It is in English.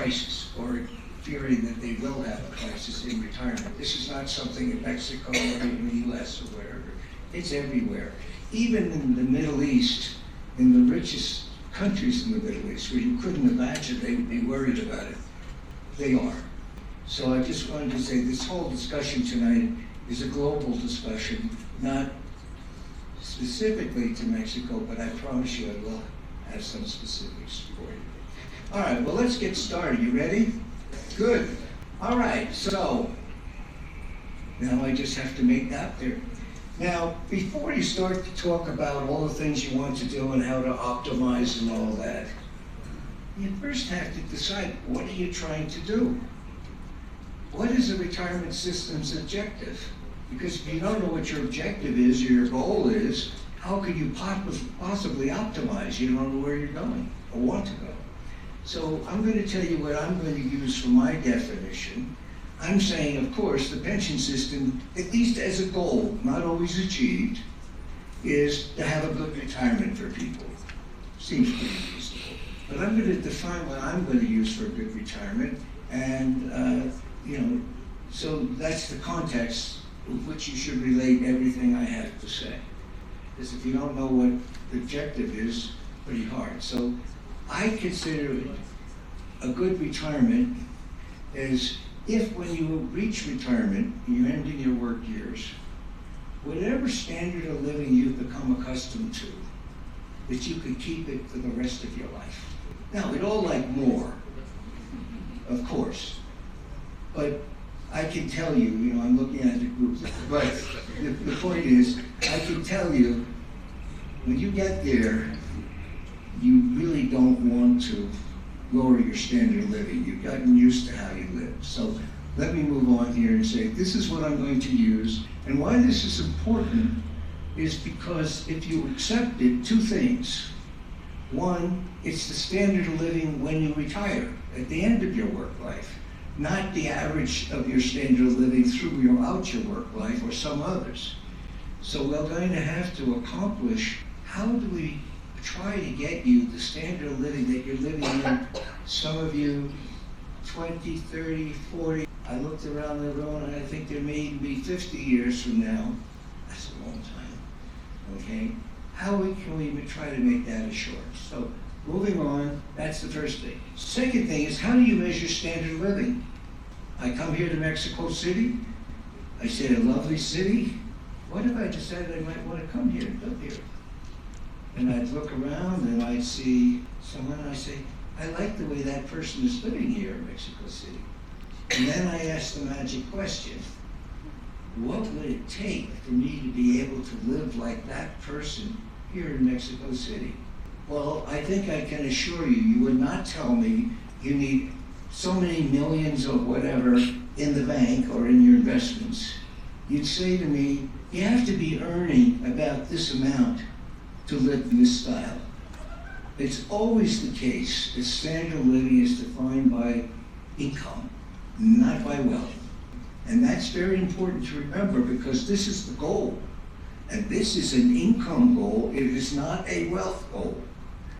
crisis or fearing that they will have a crisis in retirement. This is not something in Mexico or in the US or wherever. It's everywhere. Even in the Middle East, in the richest countries in the Middle East, where you couldn't imagine they would be worried about it, they are. So I just wanted to say this whole discussion tonight is a global discussion, not specifically to Mexico, but I promise you I will have some specifics for you. All right, well, let's get started. You ready? Good. All right, so now I just have to make that clear. Now, before you start to talk about all the things you want to do and how to optimize and all that, you first have to decide, what are you trying to do? What is the retirement system's objective? Because if you don't know what your objective is, or your goal is, how could you possibly optimize? You don't know where you're going or want to go. So I'm going to tell you what I'm going to use for my definition. I'm saying, of course, the pension system, at least as a goal, not always achieved, is to have a good retirement for people. Seems pretty reasonable. But I'm going to define what I'm going to use for a good retirement, and so that's the context with which you should relate everything I have to say. Because if you don't know what the objective is, pretty hard. So I consider a good retirement as if when you reach retirement, you're ending your work years, whatever standard of living you've become accustomed to, that you could keep it for the rest of your life. Now, we'd all like more, of course, but I can tell you, I'm looking at the group, but the point is, I can tell you, when you get there, you really don't want to lower your standard of living. You've gotten used to how you live. So let me move on here and say, this is what I'm going to use. And why this is important is because if you accept it, two things. One, it's the standard of living when you retire, at the end of your work life, not the average of your standard of living throughout your work life or some others. So we're going to have to accomplish, how do we try to get you the standard of living that you're living in, some of you 20, 30, 40. I looked around the room and I think there may be 50 years from now. That's a long time, okay? How can we try to make that assured? So moving on, that's the first thing. Second thing is, how do you measure standard of living? I come here to Mexico City. I say, a lovely city. What if I decided I might want to come here and live here? And I'd look around and I'd see someone and I'd say, I like the way that person is living here in Mexico City. And then I asked the magic question, what would it take for me to be able to live like that person here in Mexico City? Well, I think I can assure you, you would not tell me you need so many millions or whatever in the bank or in your investments. You'd say to me, you have to be earning about this amount to live in this style. It's always the case that standard of living is defined by income, not by wealth. And that's very important to remember, because this is the goal. And this is an income goal, it is not a wealth goal.